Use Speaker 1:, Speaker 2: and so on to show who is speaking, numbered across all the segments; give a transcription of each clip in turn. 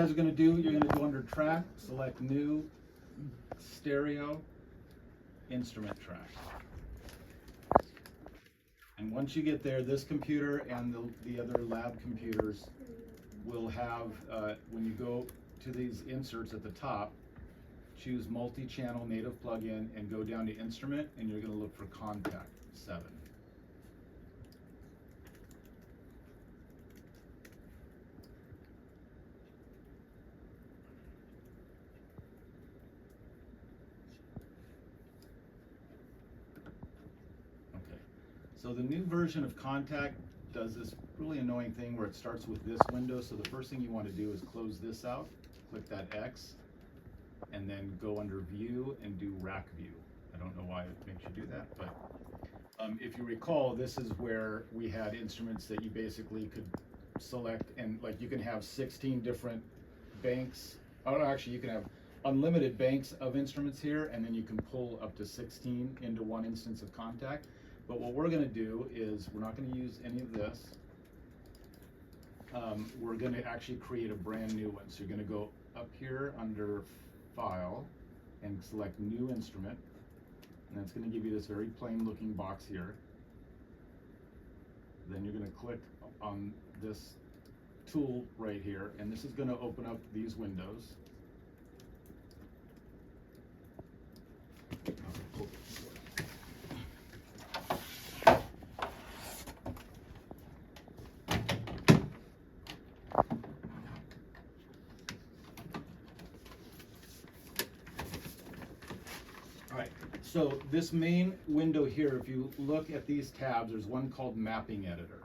Speaker 1: Guys are going to do, you're going to go under track, select new, stereo, instrument track. And once you get there, this computer and the other lab computers will have, when you go to these inserts at the top, choose multi-channel native plugin and go down to instrument, and you're going to look for Kontakt 7. So the new version of Kontakt does this really annoying thing where it starts with this window. So the first thing you want to do is close this out, click that X, and then go under View and do Rack View. I don't know why it makes you do that, but if you recall, this is where we had instruments that you basically could select, and like you can have 16 different banks. Oh, no, actually, you can have unlimited banks of instruments here, and then you can pull up to 16 into one instance of Kontakt. But what we're going to do is we're not going to use any of this. We're going to actually create a brand new one. So you're going to go up here under File and select New Instrument. And that's going to give you this very plain looking box here. Then you're going to click on this tool right here, and this is going to open up these windows. So this main window here, if you look at these tabs, there's one called Mapping Editor.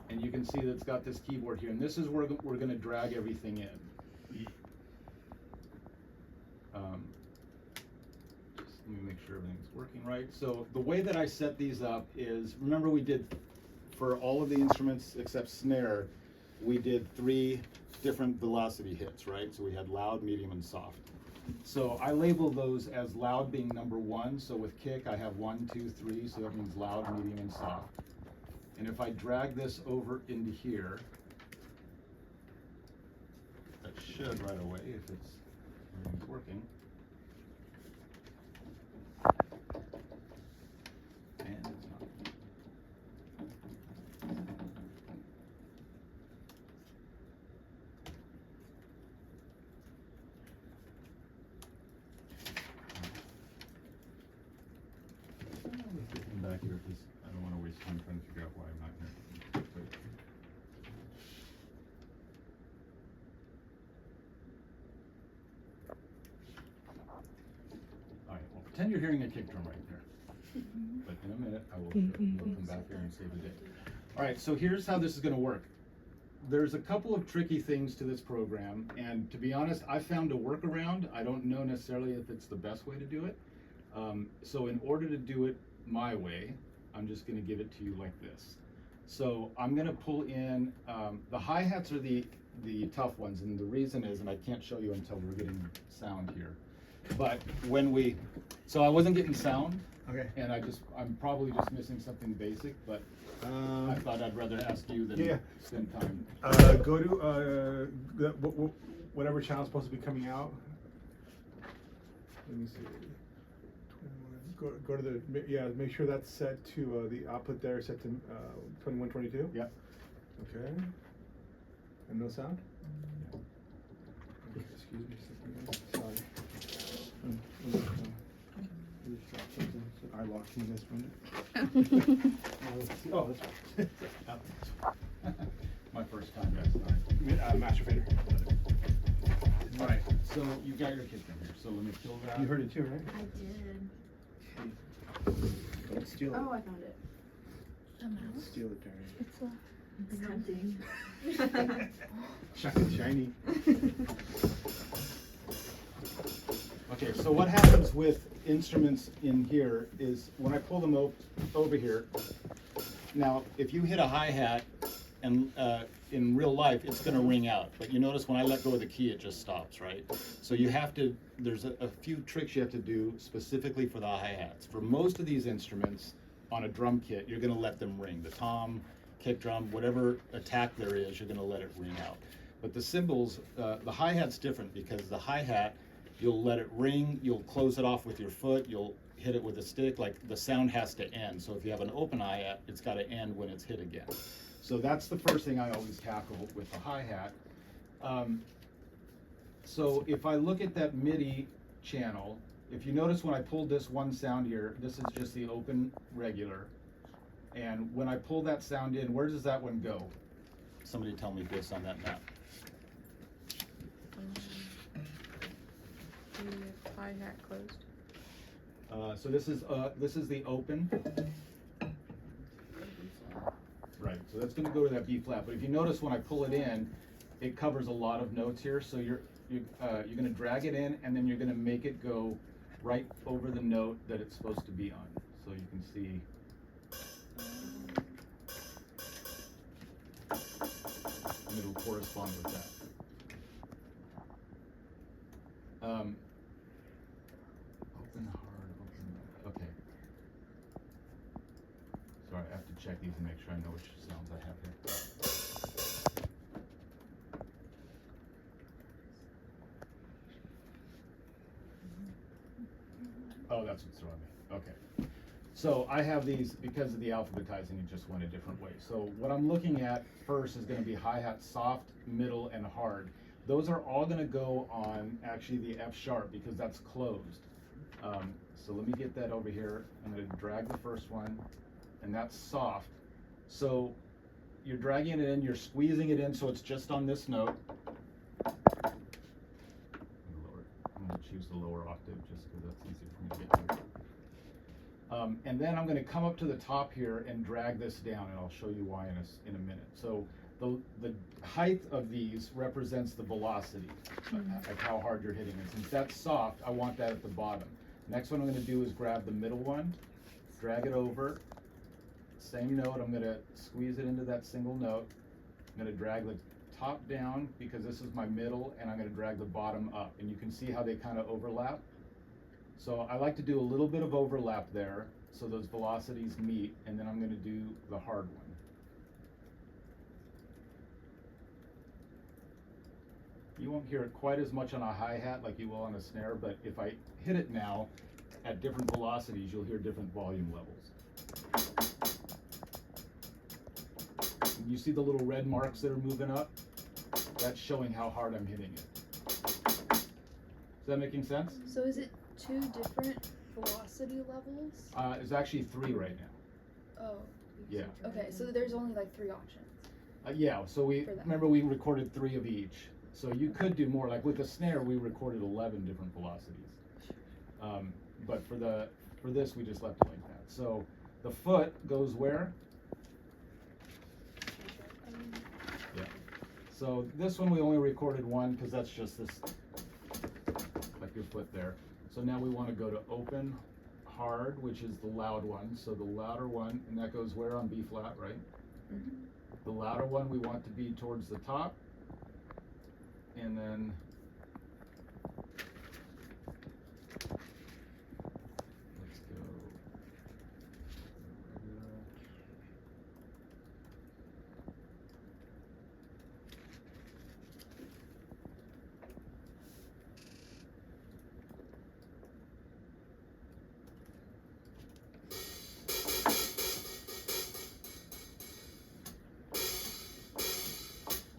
Speaker 1: And you can see that it's got this keyboard here, and this is where we're going to drag everything in. Just let me make sure everything's working right. So the way that I set these up is, remember we did, for all of the instruments except snare, we did 3 different velocity hits, right? So we had loud, medium, and soft. So I label those as loud being number 1. So with kick, I have 1, 2, 3. So that means loud, medium, and soft. And if I drag this over into here, that should right away if everything's working. And it's not. Back here because I don't want to waste time trying to figure out why I'm not here. All right, well, pretend you're hearing a kick drum right there. But in a minute, I will come back here and save the day. All right, so here's how this is going to work. There's a couple of tricky things to this program, and to be honest, I found a workaround. I don't know necessarily if it's the best way to do it. So in order to do it my way, I'm just going to give it to you like this. So I'm going to pull in, the hi-hats are the tough ones, and the reason is, and I can't show you until we're getting sound here, but when so I wasn't getting sound, okay, and I'm probably just missing something basic, but I thought I'd rather ask you than spend time.
Speaker 2: Go to whatever channel's supposed to be coming out. Let me see. Go to the, make sure that's set to the output there, set to 2122.
Speaker 1: Yep.
Speaker 2: Okay. And no sound? Yeah. Okay, excuse me a second. Sorry. I locked in this one. Oh, that's right.
Speaker 1: My first time, guys.
Speaker 2: Master Fader.
Speaker 1: All right, so you got your kick drum here, so let me kill that.
Speaker 2: You heard it too, right?
Speaker 3: I did.
Speaker 2: Don't steal it.
Speaker 3: Oh, I found it.
Speaker 2: Don't steal it, Darren.
Speaker 3: It's tempting.
Speaker 2: Shiny.
Speaker 1: Okay, so what happens with instruments in here is when I pull them over here, now if you hit a hi-hat and in real life it's going to ring out, but you notice when I let go of the key it just stops, right? So you have to, there's a few tricks you have to do specifically for the hi-hats. For most of these instruments on a drum kit, you're going to let them ring. The tom, kick drum, whatever attack there is, you're going to let it ring out. But the cymbals, the hi-hat's different because the hi-hat, you'll let it ring, you'll close it off with your foot, you'll hit it with a stick, like the sound has to end. So if you have an open hi-hat, it's got to end when it's hit again. So that's the first thing I always tackle with the hi-hat. So if I look at that MIDI channel, if you notice when I pulled this one sound here, this is just the open regular. And when I pull that sound in, where does that one go? Somebody tell me this on that map.
Speaker 4: The hi-hat closed.
Speaker 1: So this is the open. Right, so that's gonna go to that B flat, but if you notice when I pull it in, it covers a lot of notes here, so you're gonna drag it in, and then you're gonna make it go right over the note that it's supposed to be on. So you can see. And it'll correspond with that. Open, hard, open, okay. Sorry, I have to check these and make sure I know which sounds I have here. Oh, that's what's throwing me. Okay. So I have these, because of the alphabetizing, it just went a different way. So what I'm looking at first is going to be hi-hat soft, middle, and hard. Those are all going to go on actually the F sharp because that's closed. So let me get that over here. I'm going to drag the first one, and that's soft. So you're dragging it in, you're squeezing it in so it's just on this note. I'm going to choose the lower octave just because that's easier for me to get to. And then I'm going to come up to the top here and drag this down, and I'll show you why in a minute. So the height of these represents the velocity, like how hard you're hitting it. Since that's soft, I want that at the bottom. Next one I'm going to do is grab the middle one, drag it over, same note, I'm going to squeeze it into that single note. I'm going to drag the top down because this is my middle, and I'm going to drag the bottom up. And you can see how they kind of overlap. So I like to do a little bit of overlap there so those velocities meet, and then I'm going to do the hard one. You won't hear it quite as much on a hi-hat like you will on a snare, but if I hit it now at different velocities, you'll hear different volume levels. You see the little red marks that are moving up? That's showing how hard I'm hitting it. Is that making sense?
Speaker 4: So is it two different velocity levels?
Speaker 1: It's actually 3 right now.
Speaker 4: Oh.
Speaker 1: Yeah.
Speaker 4: Okay, so there's only like 3 options.
Speaker 1: Yeah, so we
Speaker 4: For that.
Speaker 1: remember we recorded 3 of each. So you could do more. Like with the snare, we recorded 11 different velocities. But for this, we just left it like that. So the foot goes where? Yeah. So this one we only recorded 1 because that's just this, like your foot there. So now we want to go to open, hard, which is the loud one. So the louder one, and that goes where on B flat, right?
Speaker 4: Mm-hmm.
Speaker 1: The louder one we want to be towards the top. And then let's go.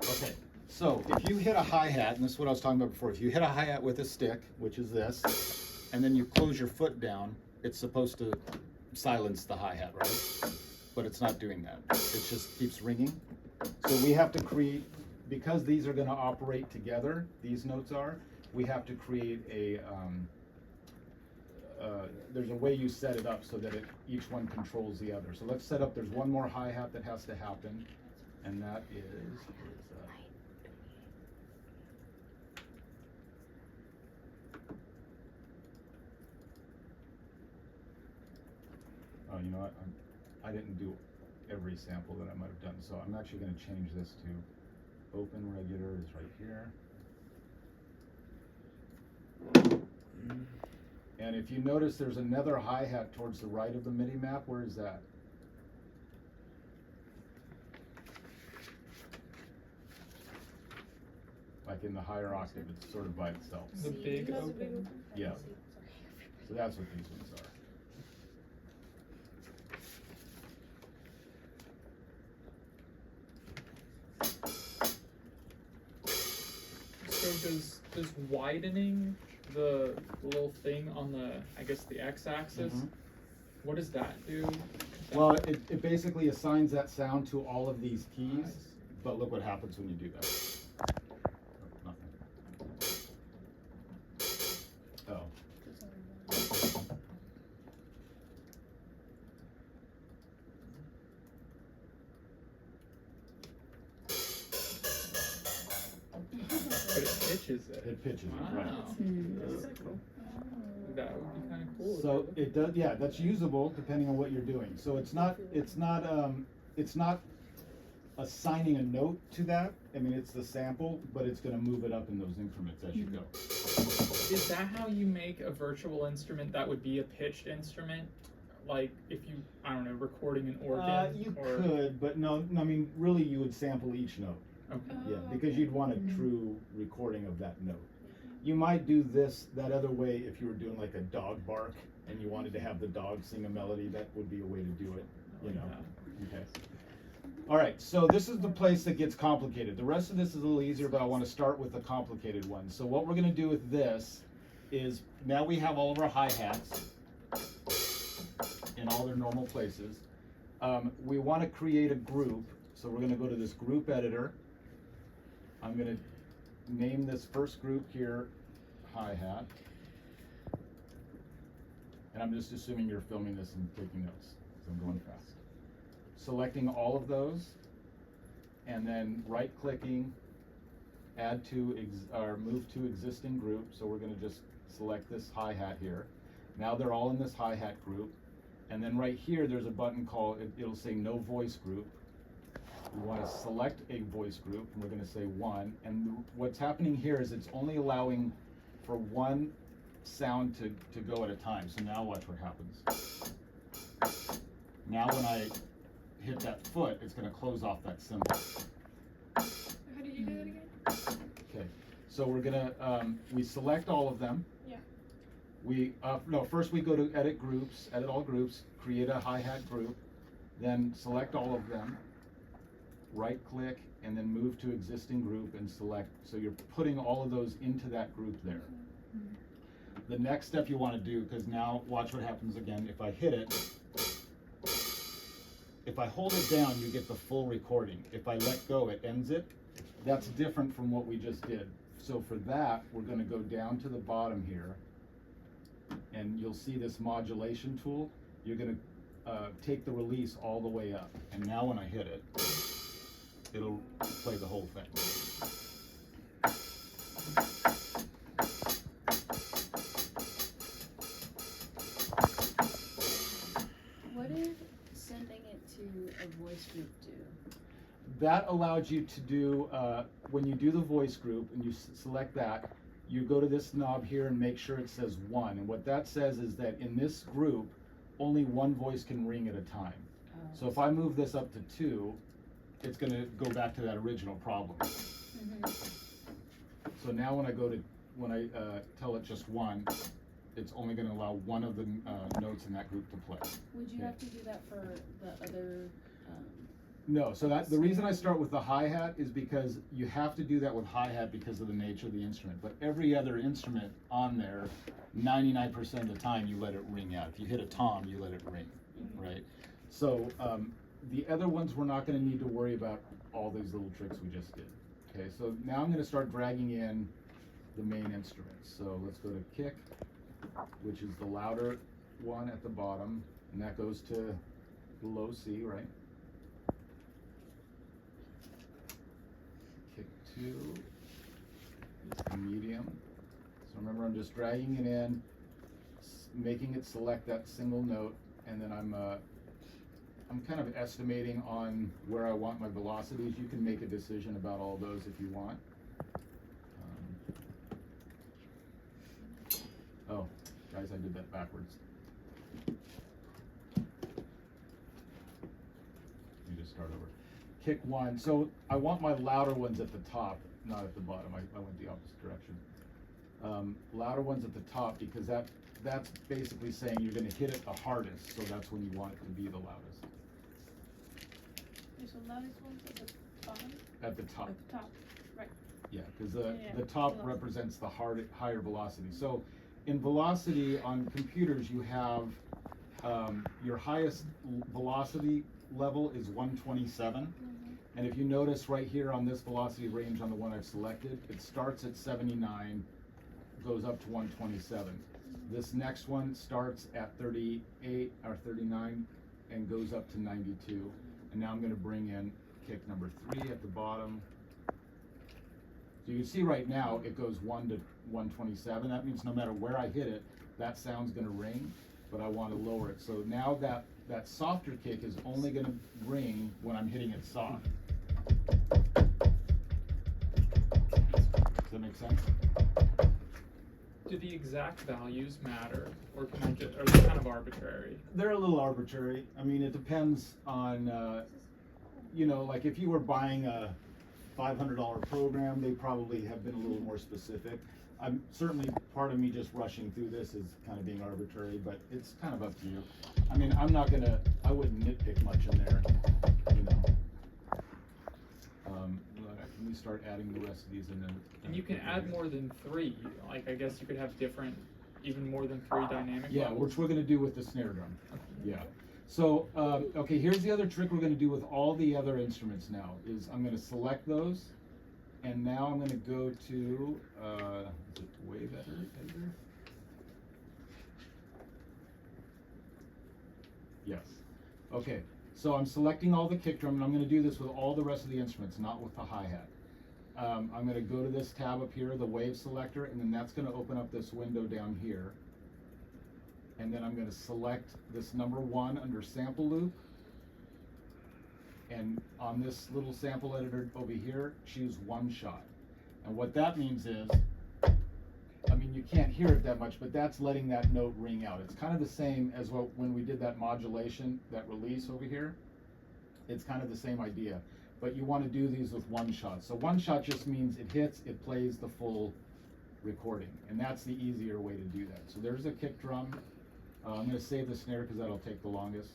Speaker 1: Okay. So if you hit a hi-hat, and this is what I was talking about before, if you hit a hi-hat with a stick, which is this, and then you close your foot down, it's supposed to silence the hi-hat, right? But it's not doing that. It just keeps ringing. So we have to create, because these are going to operate together, these notes are, we have to create a, there's a way you set it up so that each one controls the other. So let's set up, there's one more hi-hat that has to happen, and that is oh, you know what? I didn't do every sample that I might have done, so I'm actually going to change this to open regular is right here. And if you notice, there's another hi-hat towards the right of the MIDI map. Where is that? like in the higher octave, it's sort of by itself.
Speaker 5: The big open.
Speaker 1: Yeah. So that's what these ones are.
Speaker 5: So does widening the little thing on the, I guess, the x-axis,
Speaker 1: Mhm.
Speaker 5: what does that do?
Speaker 1: Well, it basically assigns that sound to all of these keys, but look what happens when you do that. Oh, nothing. Oh.
Speaker 5: But it pitches it.
Speaker 1: It pitches it, right.
Speaker 5: Wow.
Speaker 3: That's so cool.
Speaker 5: That would be kind of cool.
Speaker 1: So it does, yeah, that's usable depending on what you're doing. So it's not assigning a note to that. I mean, it's the sample, but it's gonna move it up in those increments as you go.
Speaker 5: Is that how you make a virtual instrument that would be a pitched instrument? Like if you, I don't know, recording an organ?
Speaker 1: You
Speaker 5: or...
Speaker 1: could, but no, I mean, really you would sample each note.
Speaker 5: Okay.
Speaker 1: Yeah, because you'd want a true recording of that note. You might do that other way if you were doing like a dog bark and you wanted to have the dog sing a melody. That would be a way to do it, you know. Okay. All right, so this is the place that gets complicated. The rest of this is a little easier, but I want to start with the complicated one. So what we're going to do with this is now we have all of our hi-hats in all their normal places. We want to create a group, so we're going to go to this group editor. I'm going to name this first group here hi-hat. And I'm just assuming you're filming this and taking notes, because I'm going fast. Selecting all of those, and then right-clicking, add to, or move to existing group. So we're going to just select this hi-hat here. Now they're all in this hi-hat group. And then right here, there's a button called, it'll say no voice group. We want to select a voice group, and we're going to say 1. And what's happening here is it's only allowing for one sound to go at a time. So now watch what happens. Now when I hit that foot, it's going to close off that symbol.
Speaker 4: How did you do that again?
Speaker 1: Okay, so we're going to, we select all of them.
Speaker 4: Yeah.
Speaker 1: We, first we go to edit groups, edit all groups, create a hi-hat group, then select all of them. Right click and then move to existing group and select, so you're putting all of those into that group there. The next step you want to do, because now watch what happens again. If I hit it, if I hold it down, you get the full recording. If I let go, it ends it. That's different from what we just did. So for that, we're going to go down to the bottom here, and you'll see this modulation tool. You're going to take the release all the way up, and now when I hit it, it'll play the whole thing.
Speaker 3: What did sending it to a voice group do?
Speaker 1: That allows you to do, when you do the voice group and you select that, you go to this knob here and make sure it says 1. And what that says is that in this group, only one voice can ring at a time. So if I move this up to 2, it's going to go back to that original problem. So now when I tell it just 1, it's only going to allow one of the notes in that group to play.
Speaker 3: Would you have to do that for the other?
Speaker 1: No, so the reason I start with the hi-hat is because you have to do that with hi-hat because of the nature of the instrument. But every other instrument on there, 99% of the time you let it ring out. If you hit a tom, you let it ring, right? So the other ones we're not going to need to worry about all these little tricks we just did. Okay, so now I'm going to start dragging in the main instruments. So let's go to kick, which is the louder one at the bottom, and that goes to the low C, right? Kick 2 is the medium. So remember, I'm just dragging it in, making it select that single note, and then I'm kind of estimating on where I want my velocities. You can make a decision about all those if you want. Oh, guys, I did that backwards. Let me just start over. Kick 1. So I want my louder ones at the top. not at the bottom, I went the opposite direction. Louder ones at the top, because that's basically saying you're gonna hit it the hardest, so that's when you want it to be the loudest,
Speaker 3: There's the loudest ones at the bottom,
Speaker 1: at the top.
Speaker 3: at the top, right.
Speaker 1: Yeah, because
Speaker 3: Yeah,
Speaker 1: the top
Speaker 3: velocity.
Speaker 1: represents the higher velocity. So in velocity on computers, you have your highest velocity level is 127. And if you notice right here on this velocity range on the one I've selected, it starts at 79, goes up to 127. This next one starts at 38 or 39 and goes up to 92. And now I'm going to bring in kick number 3 at the bottom. So you can see right now it goes 1 to 127. That means no matter where I hit it, that sound's going to ring, but I want to lower it. So now that softer kick is only going to ring when I'm hitting it soft. Does that make sense?
Speaker 5: Do the exact values matter, or can I just, are they kind of arbitrary?
Speaker 1: They're a little arbitrary. I mean, it depends on, you know, like if you were buying a $500 program, they probably have been a little more specific. I'm certainly, part of me just rushing through this is kind of being arbitrary, but it's kind of up to you. I mean, I wouldn't nitpick much in there, you know. Let me start adding the rest of these in.
Speaker 5: And you can add more than 3. Like, I guess you could have different, even more than 3 dynamic
Speaker 1: Yeah,
Speaker 5: levels.
Speaker 1: which we're gonna do with the snare drum. Yeah. So, okay, here's the other trick we're gonna do with all the other instruments now, is I'm gonna select those, and now I'm gonna go to, is it way better editor? Yes. Okay, so I'm selecting all the kick drum, and I'm gonna do this with all the rest of the instruments, not with the hi-hat. I'm gonna go to this tab up here, the wave selector, and then that's gonna open up this window down here. And then I'm gonna select this number 1 under sample loop. And on this little sample editor over here, choose 1 shot. And what that means is, I mean, you can't hear it that much, but that's letting that note ring out. It's kind of the same as when we did that modulation, that release over here. It's kind of the same idea, but you want to do these with 1 shot. So 1 shot just means it hits, it plays the full recording, and that's the easier way to do that. So there's a kick drum. I'm going to save the snare because that'll take the longest.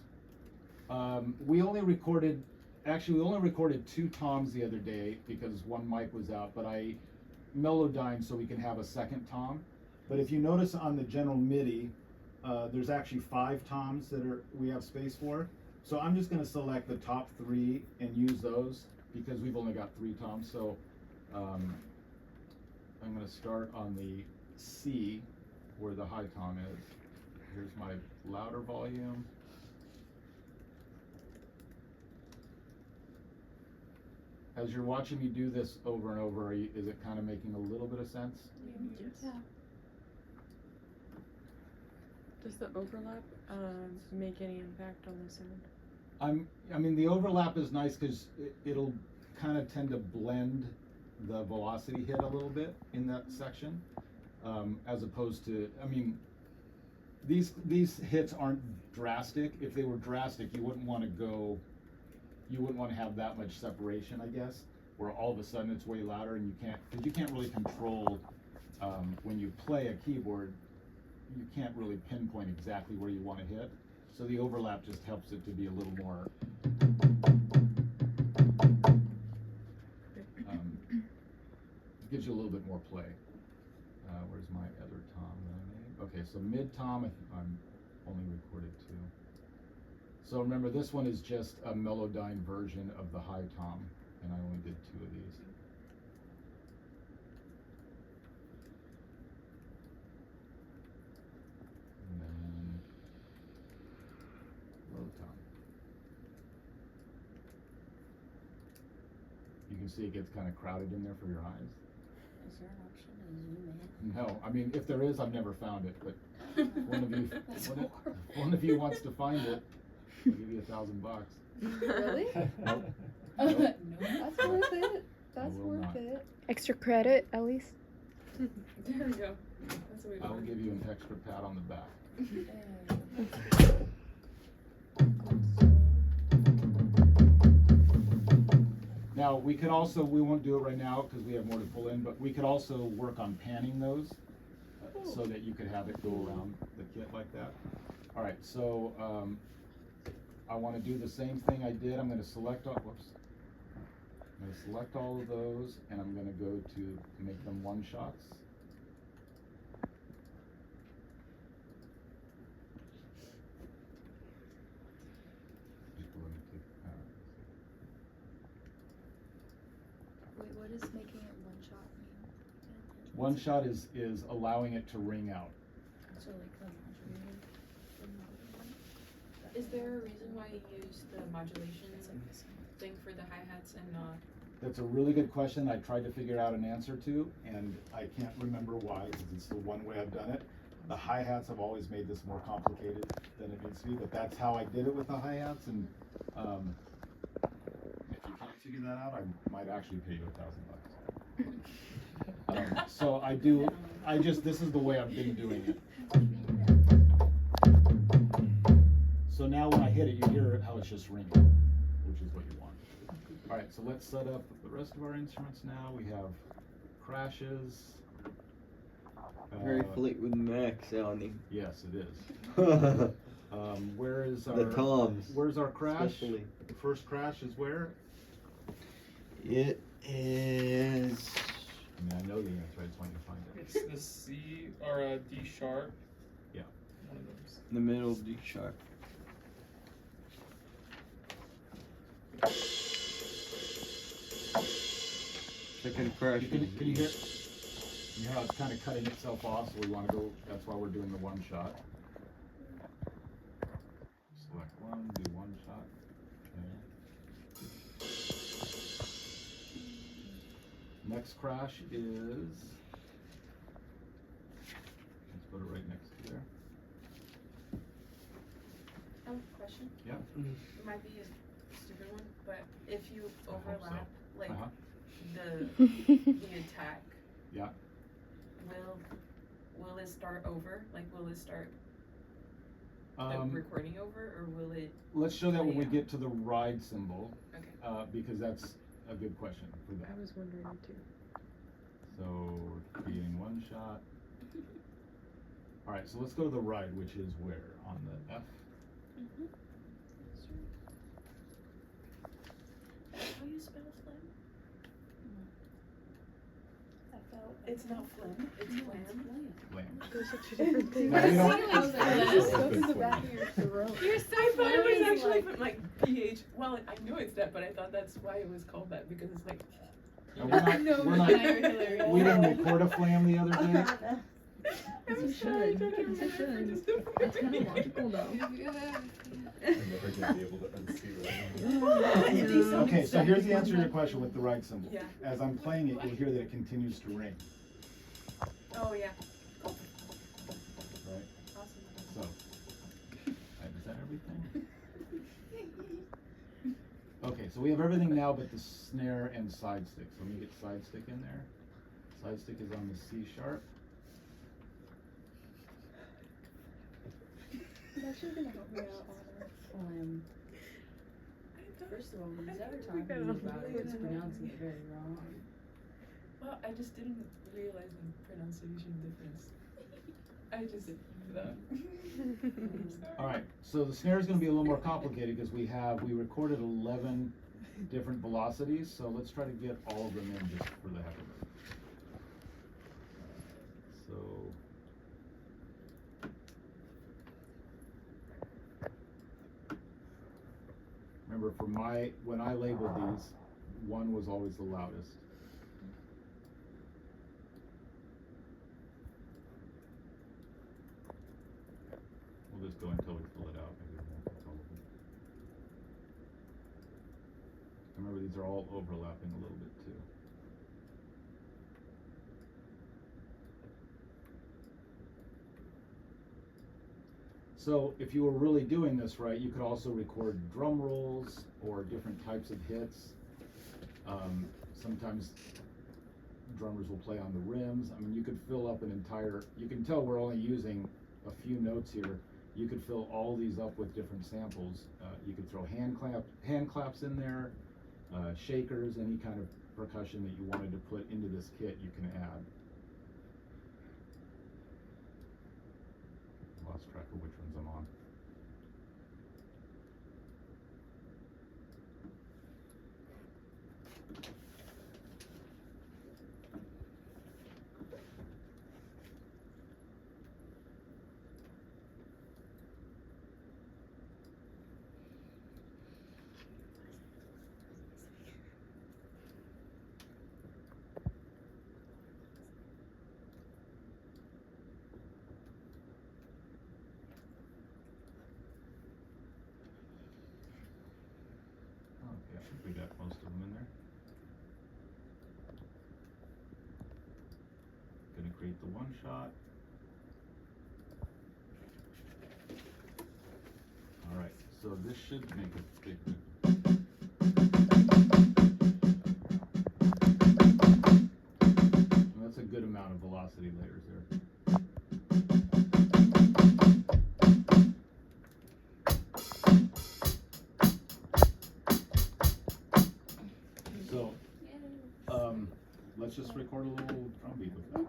Speaker 1: We only recorded 2 toms the other day because one mic was out, but I melodyned so we can have a second tom. But if you notice on the general MIDI, there's actually 5 toms that we have space for. So I'm just going to select the top 3 and use those because we've only got 3 toms. So I'm going to start on the C where the high tom is. Here's my louder volume. As you're watching me do this over and over, is it kind of making a little bit of sense?
Speaker 4: Yeah.
Speaker 6: Does the overlap make any impact on the sound?
Speaker 1: I mean, the overlap is nice because it'll kind of tend to blend the velocity hit a little bit in that section, as opposed to, I mean, these hits aren't drastic. If they were drastic, you wouldn't want to have that much separation, I guess, where all of a sudden it's way louder and because you can't really control, when you play a keyboard, you can't really pinpoint exactly where you want to hit. So the overlap just helps it to be a little more, gives you a little bit more play. Where's my other tom that I made? Okay, so mid tom, I'm only recorded 2. So remember, this one is just a Melodyne version of the high tom, and I only did 2 of these. And then low tom. You can see it gets kind of crowded in there for your eyes.
Speaker 3: Is there an option to zoom in?
Speaker 1: No, I mean, if there is, I've never found it, but one
Speaker 3: That's
Speaker 1: of
Speaker 3: horrible.
Speaker 1: one of you wants to find it, I'll give you $1,000.
Speaker 4: Really?
Speaker 1: Nope.
Speaker 3: No.
Speaker 4: That's worth it. That's
Speaker 1: will
Speaker 4: worth
Speaker 1: not.
Speaker 4: it.
Speaker 7: Extra credit, at least.
Speaker 3: There we go. That's what we
Speaker 1: I will
Speaker 3: want.
Speaker 1: give you an extra pat on the back. Now, we could also, we won't do it right now because we have more to pull in, but we could also work on panning those so that you could have it go around the kit like that. All right, so I want to do the same thing I did. I'm going to select all, whoops. I'm going to select all of those and I'm going to go to make them one shots.
Speaker 3: Wait, what does making it one shot mean?
Speaker 1: One shot is allowing it to ring out.
Speaker 3: So like the modulator.
Speaker 6: Is there a reason why you use the modulation thing for the hi-hats and not?
Speaker 1: That's a really good question. I tried to figure out an answer to, and I can't remember why, because it's the one way I've done it. The hi-hats have always made this more complicated than it needs to be, but that's how I did it with the hi-hats, and if you can't figure that out, I might actually pay you $1,000. So this is the way I've been doing it. So now when I hit it, you hear how it's just ringing, which is what you want. All right, so let's set up the rest of our instruments now. We have crashes.
Speaker 7: Very Fleetwood Mac sounding.
Speaker 1: Yes, it is.
Speaker 7: The
Speaker 1: Where is our
Speaker 7: toms.
Speaker 1: Where's our crash?
Speaker 7: Especially.
Speaker 1: The first crash is where?
Speaker 7: It is.
Speaker 1: I mean, I know the answer. I just want you to find it.
Speaker 5: It's the C or a D sharp.
Speaker 1: Yeah.
Speaker 5: One of those.
Speaker 7: In the middle D sharp. Second crash.
Speaker 1: Can you hear? You hear how it's kind of cutting itself off, so we want to go. That's why we're doing the one shot. Select one, do one shot. Okay. Next crash is. Let's put it right next to there.
Speaker 6: I have a question.
Speaker 1: Yeah.
Speaker 6: It might be a stupid one, but if you
Speaker 1: I hope so.
Speaker 6: overlap like
Speaker 1: Uh-huh.
Speaker 6: the attack,
Speaker 1: Yeah.
Speaker 6: will it start over? Like, will it start the
Speaker 1: Um,
Speaker 6: recording over, or will it?
Speaker 1: let's show that when we
Speaker 6: Yeah.
Speaker 1: get to the ride symbol,
Speaker 6: Okay.
Speaker 1: because that's a good question for that.
Speaker 6: I was wondering too.
Speaker 1: So we're creating one shot. All right, so let's go to the ride, which is where? On the F?
Speaker 6: How you spell phlegm?
Speaker 3: It's not phlegm.
Speaker 6: It's phlegm.
Speaker 1: Lamb.
Speaker 6: Those are two different things.
Speaker 1: No, you don't-
Speaker 3: I was like,
Speaker 1: That's
Speaker 3: just
Speaker 1: so
Speaker 3: go to
Speaker 1: good
Speaker 3: the
Speaker 1: for
Speaker 3: back
Speaker 1: you.
Speaker 3: of your throat.
Speaker 6: I thought it
Speaker 3: Phlegm
Speaker 6: was
Speaker 3: is
Speaker 6: actually
Speaker 3: like-
Speaker 6: from like PH. Well, I know it's that, but I thought that's why it was called that, because it's like.
Speaker 1: And we're not,
Speaker 3: No,
Speaker 1: we're not,
Speaker 3: hilarious.
Speaker 1: we didn't record a flam the other day.
Speaker 6: I'm
Speaker 3: You
Speaker 6: sorry, I
Speaker 3: should.
Speaker 6: don't
Speaker 3: You
Speaker 6: remember.
Speaker 3: should.
Speaker 6: Just don't
Speaker 3: That's
Speaker 6: forget
Speaker 3: kind of
Speaker 6: me.
Speaker 3: logical though.
Speaker 8: I'm never gonna be able to unsee that.
Speaker 1: Okay, so here's the answer to your question with the ride symbol.
Speaker 6: Yeah.
Speaker 1: As I'm playing it, you'll hear that it continues to ring,
Speaker 6: Oh yeah.
Speaker 1: right?
Speaker 6: Awesome.
Speaker 1: So, is that everything? Okay, so we have everything now but the snare and side stick. So let me get side stick in there. Side stick is on the C sharp.
Speaker 3: It's actually gonna help me out on
Speaker 9: First of all, when he's ever talking to you about it, it's pronouncing it very wrong.
Speaker 6: Well, I just didn't realize the pronunciation difference. I just
Speaker 1: All right, so the snare is going to be a little more complicated because we recorded 11 different velocities. So let's try to get all of them in just for the heck of it. So. Remember, when I labeled these, one was always the loudest. We'll just go until we fill it out. Maybe we won't get all of them. Remember, these are all overlapping a little bit too. So if you were really doing this right, you could also record drum rolls or different types of hits. Sometimes drummers will play on the rims. I mean, you could fill up an entire, you can tell we're only using a few notes here. You could fill all these up with different samples. You could throw hand claps in there. shakers, any kind of percussion that you wanted to put into this kit, you can add. Lost track of which ones I'm on. Okay, I think we got most of them in there. Gonna create the one shot. Alright, so this should make a big. That's a good amount of velocity layers there. So, let's just record a little drum beat with that.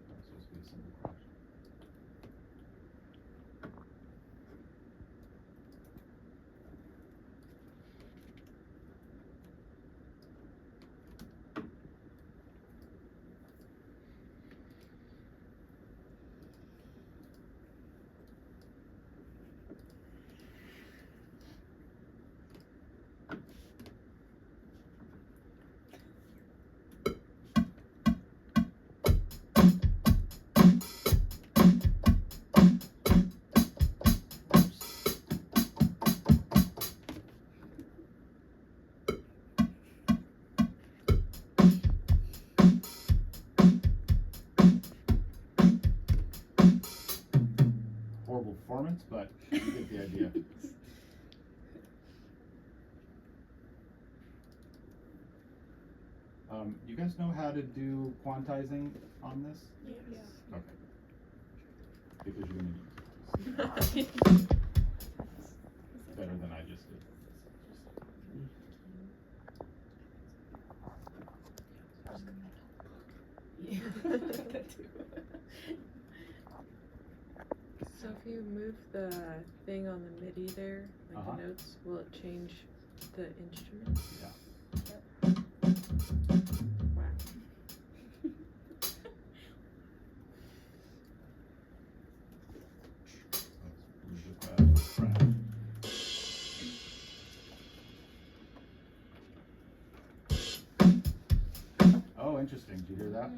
Speaker 1: That's supposed to be a simple crash. Horrible performance, but you get the idea. You guys know how to do quantizing on this?
Speaker 6: Yes.
Speaker 1: Okay. Because you're gonna use it. Better than I just did.
Speaker 6: Yeah. That too.
Speaker 9: So if you move the thing on the MIDI there, like
Speaker 1: Uh-huh.
Speaker 9: the notes, will it change the instrument?
Speaker 1: Yeah.
Speaker 9: Wow.
Speaker 1: Oh, interesting. Did you hear that?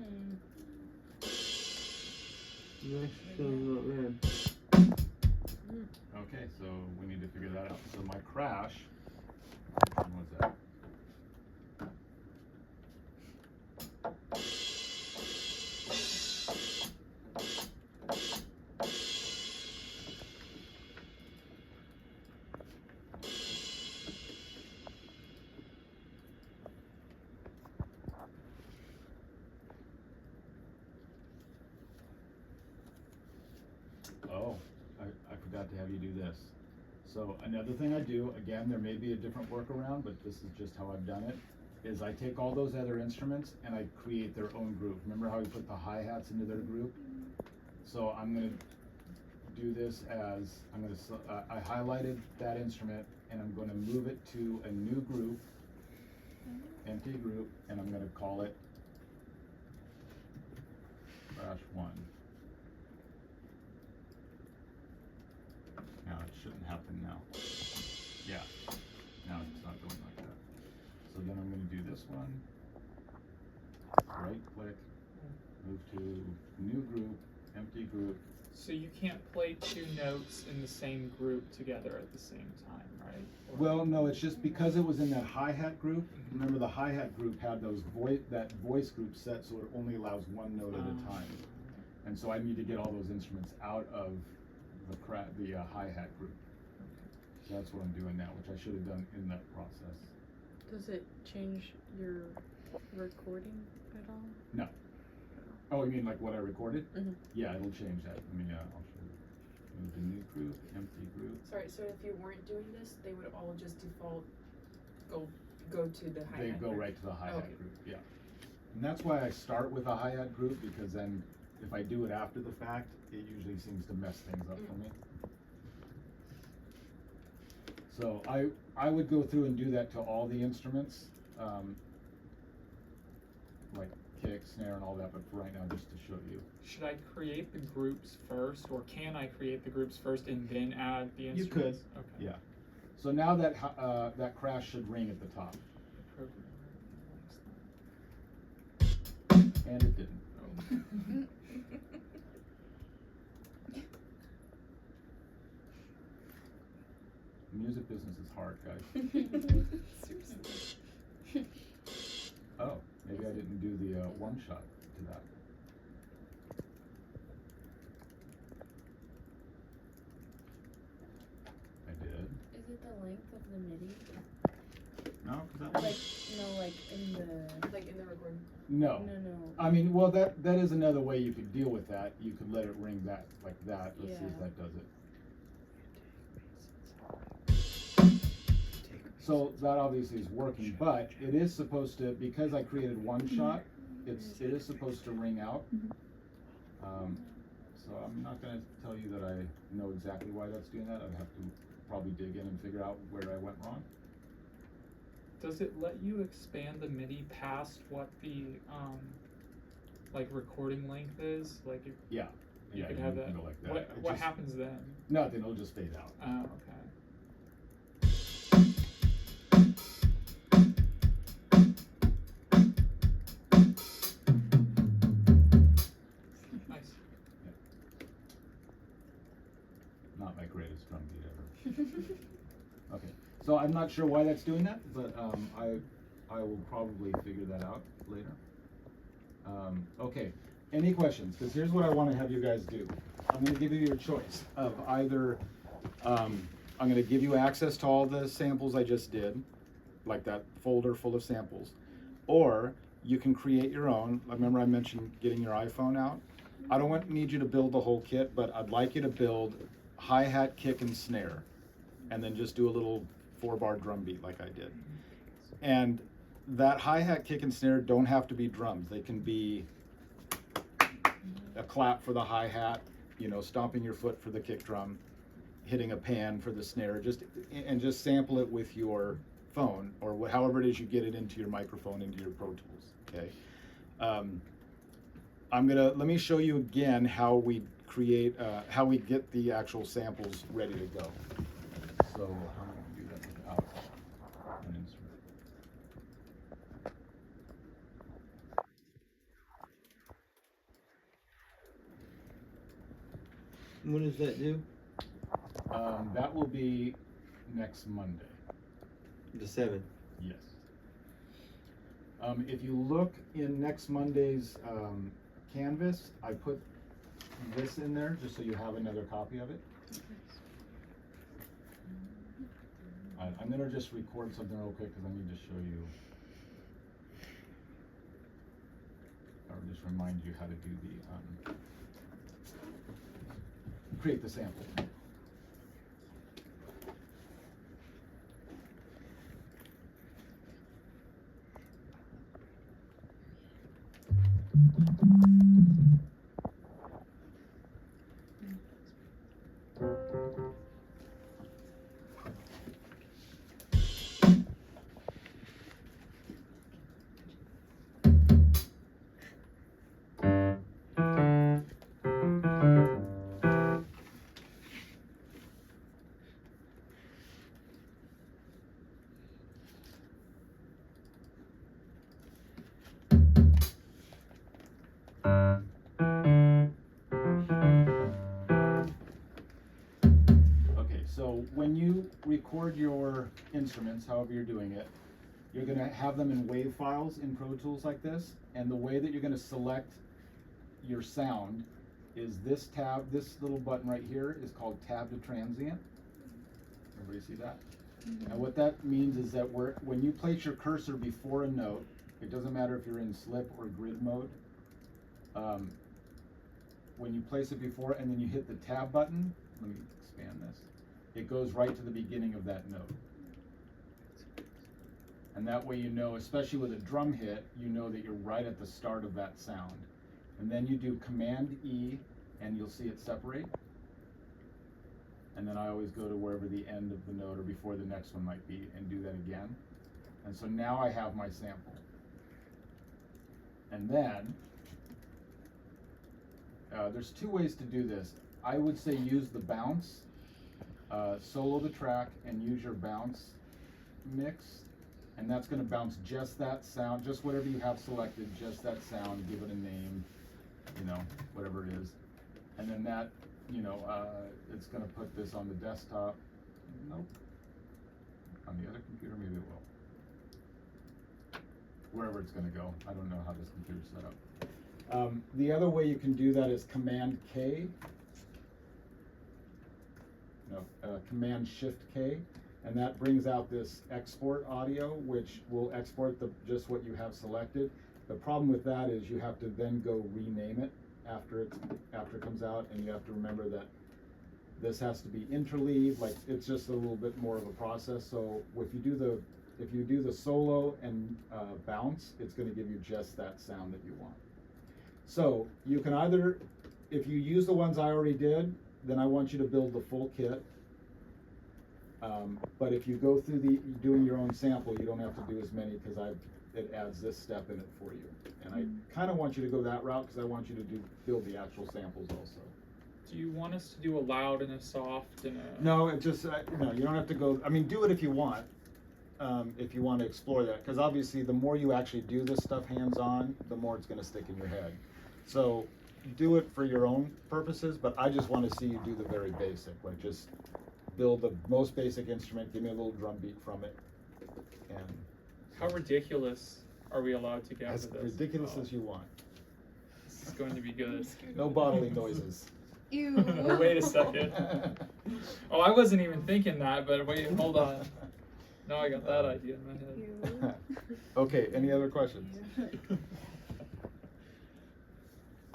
Speaker 7: Nice little man.
Speaker 1: Okay, so we need to figure that out. So my crash, which one was that? Oh, I forgot to have you do this. So another thing I do, again, there may be a different workaround, but this is just how I've done it, is I take all those other instruments and I create their own group. Remember how we put the hi-hats into their group? So I'm gonna do this as, I highlighted that instrument and I'm gonna move it to a new group, empty group, and I'm gonna call it Crash 1. Now it shouldn't happen now. Yeah, now it's not going like that. So then I'm gonna do this one. right click, move to new group, empty group.
Speaker 5: So you can't play two notes in the same group together at the same time, right? Or-
Speaker 1: Well, no, it's just because it was in that hi-hat group. Remember, the hi-hat group had those that voice group set, so it only allows one note at a time. And so I need to get all those instruments out of the hi-hat group. So that's what I'm doing now, which I should have done in that process.
Speaker 9: Does it change your recording at all?
Speaker 1: No. Oh, you mean like what I recorded?
Speaker 9: Mhm.
Speaker 1: Yeah, it'll change that. I'll show you. Move to new group, empty group.
Speaker 6: Sorry, so if you weren't doing this, they would all just default go to the hi-hat
Speaker 1: They go
Speaker 6: group?
Speaker 1: right to the hi-hat
Speaker 6: Okay.
Speaker 1: group, yeah. And that's why I start with a hi-hat group, because then if I do it after the fact, it usually seems to mess things up for me. So I would go through and do that to all the instruments, like kick, snare, and all that, but for right now, just to show you.
Speaker 5: Should I create the groups first, or can I create the groups first and then add the
Speaker 1: You could,
Speaker 5: instruments? Okay.
Speaker 1: yeah. So now that that crash should ring at the top, and it didn't.
Speaker 5: Oh.
Speaker 1: Music business is hard, guys.
Speaker 6: Seriously.
Speaker 1: Oh, maybe I didn't do the one shot to that. I did.
Speaker 3: Is it the length of the MIDI?
Speaker 1: No, 'cause that was.
Speaker 3: Like in the.
Speaker 6: Like in the recording.
Speaker 1: No.
Speaker 3: No.
Speaker 1: I mean, well, that is another way you could deal with that. You could let it ring that like that. Let's see if
Speaker 3: Yeah.
Speaker 1: that does it. So that obviously is working, but it is supposed to, because I created one shot, it is supposed to ring out. So I'm not gonna tell you that I know exactly why that's doing that. I'd have to probably dig in and figure out where I went wrong.
Speaker 5: Does it let you expand the MIDI past what the like recording length is? Like if
Speaker 1: Yeah.
Speaker 5: you
Speaker 1: Yeah,
Speaker 5: could
Speaker 1: you
Speaker 5: have
Speaker 1: can
Speaker 5: that.
Speaker 1: go like that.
Speaker 5: What
Speaker 1: It
Speaker 5: what
Speaker 1: just-
Speaker 5: happens then?
Speaker 1: Nothing, it'll just fade out.
Speaker 5: Oh, okay. Nice.
Speaker 1: Not my greatest drum beat ever. Okay, so I'm not sure why that's doing that, but I will probably figure that out later. Okay, any questions? Because here's what I want to have you guys do. I'm going to give you your choice of either, I'm going to give you access to all the samples I just did, like that folder full of samples, or you can create your own. Remember I mentioned getting your iPhone out? I don't need you to build the whole kit, but I'd like you to build hi-hat, kick, and snare, and then just do a little 4-bar drum beat like I did. And that hi-hat, kick, and snare don't have to be drums. They can be a clap for the hi-hat, stomping your foot for the kick drum, hitting a pan for the snare, just sample it with your phone, or however it is you get it into your microphone, into your Pro Tools, okay? Let me show you again how we create, how we get the actual samples ready to go. So, how am I gonna do that without an instrument?
Speaker 7: When does that do?
Speaker 1: That will be next Monday.
Speaker 7: The 7th.
Speaker 1: Yes. If you look in next Monday's Canvas, I put this in there just so you have another copy of it. I'm gonna just record something real quick because I need to show you, or just remind you how to do the create the sample. So when you record your instruments, however you're doing it, you're gonna have them in WAV files in Pro Tools like this, and the way that you're gonna select your sound is this tab, this little button right here is called tab to transient. Everybody see that? And what that means is that when you place your cursor before a note, it doesn't matter if you're in slip or grid mode, when you place it before and then you hit the tab button, let me expand this, it goes right to the beginning of that note. And that way you know, especially with a drum hit, you know that you're right at the start of that sound. And then you do Command E and you'll see it separate. And then I always go to wherever the end of the note or before the next one might be and do that again. And so now I have my sample. And then, there's two ways to do this. I would say use the bounce, solo the track and use your bounce mix. And that's gonna bounce just that sound, just whatever you have selected, just that sound, give it a name, you know, whatever it is. And then that, you know, it's gonna put this on the desktop. Nope. On the other computer, maybe it will. Wherever it's gonna go. I don't know how this computer's set up. The other way you can do that is Command K. No, Command Shift K. And that brings out this export audio, which will export just what you have selected. The problem with that is you have to then go rename it after it comes out, and you have to remember that this has to be interleaved. Like, it's just a little bit more of a process. So if you do the solo and bounce, it's going to give you just that sound that you want. So you can either, if you use the ones I already did, then I want you to build the full kit. But if you go through doing your own sample, you don't have to do as many because it adds this step in it for you. And I kind of want you to go that route because I want you to build the actual samples also.
Speaker 5: Do you want us to do a loud and a soft and a?
Speaker 1: No, it just, no, you don't have to go, I mean, do it if you want to explore that. Because obviously the more you actually do this stuff hands-on, the more it's going to stick in your head. So do it for your own purposes, but I just want to see you do the very basic, like just build the most basic instrument, give me a little drum beat from it, and
Speaker 5: How ridiculous are we allowed to get
Speaker 1: as
Speaker 5: with this?
Speaker 1: ridiculous
Speaker 5: Oh,
Speaker 1: as you want.
Speaker 5: This is going to be good.
Speaker 1: No bodily noises.
Speaker 4: Ew.
Speaker 5: Oh, wait a second. Oh, I wasn't even thinking that, but wait, hold on. Now I got that idea in my head.
Speaker 1: Okay, any other questions?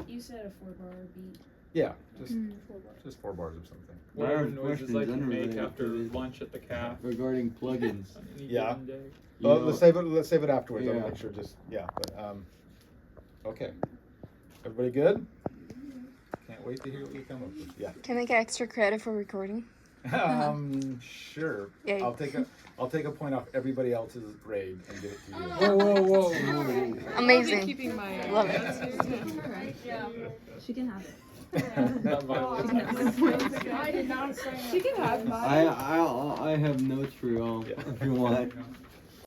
Speaker 3: You said a 4-bar beat.
Speaker 1: Yeah, just 4 bars of something.
Speaker 5: Whatever
Speaker 7: have
Speaker 5: noises
Speaker 7: questions
Speaker 5: I can make
Speaker 7: unrelated
Speaker 5: after
Speaker 7: to this.
Speaker 5: lunch at the calf.
Speaker 7: Regarding plugins.
Speaker 5: On any
Speaker 1: Yeah.
Speaker 5: given day.
Speaker 7: You
Speaker 1: Well,
Speaker 7: know,
Speaker 1: let's save it afterwards. I'll
Speaker 7: Yeah.
Speaker 1: make sure but okay. Everybody good? Can't wait to hear what you come up with. Yeah.
Speaker 4: Can I get extra credit for recording?
Speaker 1: Sure.
Speaker 4: Yay.
Speaker 1: I'll take a point off everybody else's grade and give it to you.
Speaker 5: Whoa, whoa, whoa.
Speaker 4: Amazing.
Speaker 6: Keeping my
Speaker 4: Love it.
Speaker 6: Alright, yeah.
Speaker 9: She can have it.
Speaker 5: Not violent.
Speaker 6: I did not say. She can have mine.
Speaker 7: I have notes for y'all
Speaker 1: Yeah.
Speaker 7: if you want.